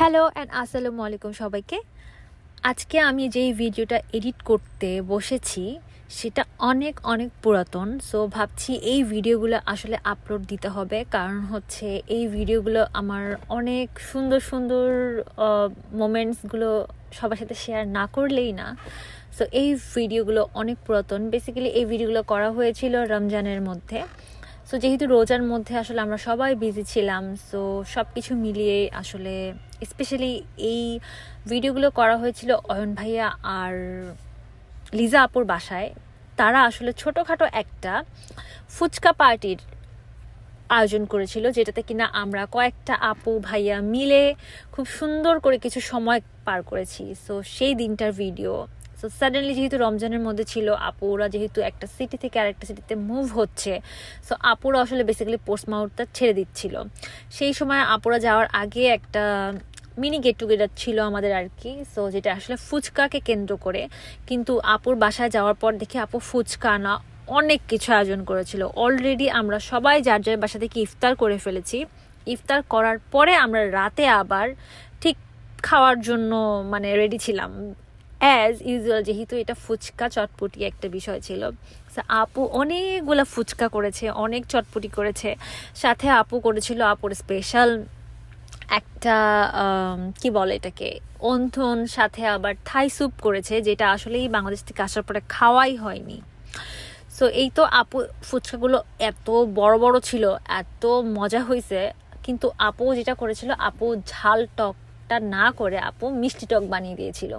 Hello and আসসালামু আলাইকুম সবাইকে। আজকে আমি যেই ভিডিওটা এডিট করতে বসেছি সেটা অনেক অনেক পুরাতন। সো ভাবছি এই ভিডিওগুলো আসলে আপলোড দিতে হবে, কারণ হচ্ছে এই ভিডিওগুলো আমার অনেক সুন্দর সুন্দর মোমেন্টসগুলো সবার সাথে শেয়ার না করলেই না। সো এই ভিডিওগুলো অনেক পুরাতন। বেসিক্যালি এই ভিডিওগুলো করা হয়েছিল রমজানের মধ্যে। সো যেহেতু রোজার মধ্যে আসলে আমরা সবাই বিজি ছিলাম, সো সব কিছু মিলিয়ে আসলে স্পেশালি এই ভিডিওগুলো করা হয়েছিল অয়ন ভাইয়া আর লিজা আপুর বাসায়। তারা আসলে ছোটোখাটো একটা ফুচকা পার্টির আয়োজন করেছিল, যেটাতে কিনা আমরা কয়েকটা আপু ভাইয়া মিলে খুব সুন্দর করে কিছু সময় পার করেছি। সো সেই দিনটার ভিডিও। সো সাডেনলি যেহেতু রমজানের মধ্যে ছিল, আপুরা যেহেতু একটা সিটি থেকে আরেকটা সিটিতে মুভ হচ্ছে, সো আপুরা আসলে বেসিক্যালি পোস্টমাউটটা ছেড়ে দিচ্ছিল। সেই সময় আপুরা যাওয়ার আগে একটা মিনি গেট টুগেদার ছিল আমাদের আর কি। সো যেটা আসলে ফুচকাকে কেন্দ্র করে, কিন্তু আপুর বাসায় যাওয়ার পর দেখি আপু ফুচকা না অনেক কিছু আয়োজন করেছিল। অলরেডি আমরা সবাই যার যার বাসা থেকে ইফতার করে ফেলেছি। ইফতার করার পরে আমরা রাতে আবার ঠিক খাওয়ার জন্য রেডি ছিলাম অ্যাজ ইউজুয়াল, যেহেতু এটা ফুচকা চটপটি একটা বিষয় ছিল। আপু অনেকগুলো ফুচকা করেছে, অনেক চটপটি করেছে, সাথে আপু করেছিল আপুর স্পেশাল একটা কি বলে এটাকে, অন্থন, সাথে আবার থাই স্যুপ করেছে, যেটা আসলেই বাংলাদেশ থেকে আসার পরে খাওয়াই হয়নি। সো এই তো আপু ফুচকাগুলো এত বড় বড় ছিল, এত মজা হয়েছে। কিন্তু আপু যেটা করেছিল, আপু ঝাল টকটা না করে আপু মিষ্টি টক বানিয়ে দিয়েছিল।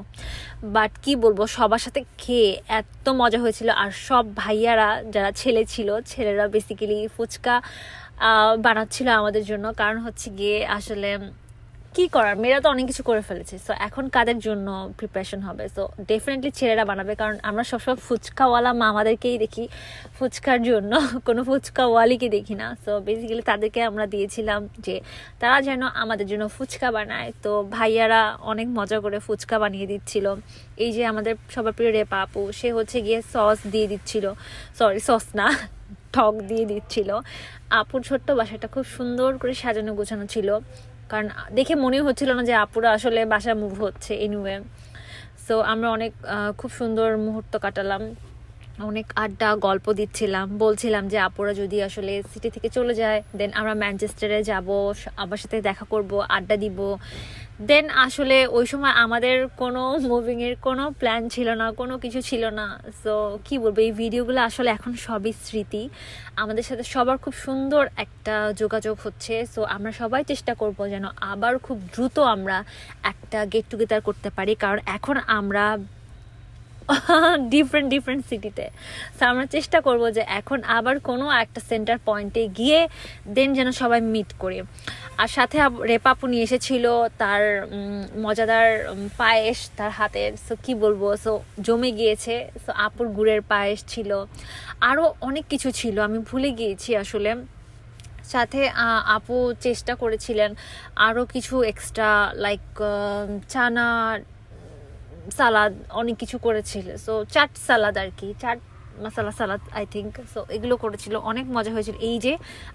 বাট কি বলবো, সবার সাথে খেয়ে এত মজা হয়েছিল। আর সব ভাইয়ারা যারা ছেলে ছিল, ছেলেরা বেসিক্যালি ফুচকা বানাচ্ছিল আমাদের জন্য, কারণ হচ্ছে গিয়ে আসলে কি করার, মেয়েরা তো অনেক কিছু করে ফেলেছে। সো এখন কাদের জন্য প্রিপারেশন হবে? সো ডেফিনেটলি ছেলেরা বানাবে, কারণ আমরা সবসময় ফুচকাওয়ালা মামাদেরকেই দেখি ফুচকার জন্য, কোনো ফুচকাওয়ালিকে দেখি না। সো বেসিক্যালি তাদেরকে আমরা দিয়েছিলাম যে তারা যেন আমাদের জন্য ফুচকা বানায়। তো ভাইয়ারা অনেক মজা করে ফুচকা বানিয়ে দিচ্ছিল। এই যে আমাদের সবার প্রিয় রেপা আপু, সে হচ্ছে গিয়ে সস দিয়ে দিচ্ছিল, সরি সস না, টক দিয়ে দিচ্ছিল। আপুর ছোট্ট বাসাটা খুব সুন্দর করে সাজানো গোছানো ছিল, কারণ দেখে মনেই হচ্ছিল না যে আপুরা আসলে বাসা মুভ হচ্ছে। এনিওয়ে, সো আমরা অনেক খুব সুন্দর মুহূর্ত কাটালাম, অনেক আড্ডা গল্প দিচ্ছিলাম, বলছিলাম যে আপুরা যদি আসলে সিটি থেকে চলে যায়, দেন আমরা ম্যানচেস্টারে যাব, আমার সাথে দেখা করব, আড্ডা দিব। দেন আসলে ওই সময় আমাদের কোনো মুভিংয়ের কোনো প্ল্যান ছিল না, কোনো কিছু ছিল না। সো কি বলবো, এই ভিডিওগুলো আসলে এখন সবই স্মৃতি। আমাদের সাথে সবার খুব সুন্দর একটা যোগাযোগ হচ্ছে। সো আমরা সবাই চেষ্টা করব যেন আবার খুব দ্রুত আমরা একটা গেট টুগেদার করতে পারি, কারণ এখন আমরা ডিফারেন্ট সিটিতে। সো আমরা চেষ্টা করব যে এখন আবার কোনো একটা সেন্টার পয়েন্টে গিয়ে দেন যেন সবাই মিট করি। আর সাথে রেপাপু নিয়ে এসেছিল তার মজাদার পায়েস তার হাতের। সো কি বলবো, সো জমে গিয়েছে। সো আপুর গুড়ের পায়েস ছিল, আরও অনেক কিছু ছিল, আমি ভুলে গিয়েছি আসলে। সাথে আপু চেষ্টা করেছিলেন আরও কিছু এক্সট্রা, লাইক চানা সালাদ, অনেক কিছু করেছিল। সো চাট সালাদ আর কি, চাট মশলা সালাদ আই থিঙ্ক। সো এগুলো করেছিল, অনেক মজা হয়েছিল। এই যে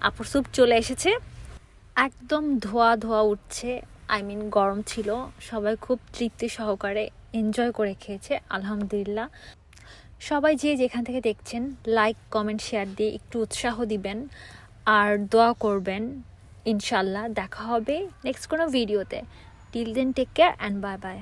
আপুর স্যুপ চলে এসেছে, একদম ধোয়া ধোয়া উঠছে, আই মিন গরম ছিল। সবাই খুব তৃপ্তি সহকারে এনজয় করে খেয়েছে আলহামদুলিল্লাহ। সবাই যে যেখান থেকে দেখছেন লাইক কমেন্ট শেয়ার দিয়ে একটু উৎসাহ দিবেন আর দোয়া করবেন। ইনশাল্লাহ দেখা হবে নেক্সট কোনো ভিডিওতে। Till then take care and bye by.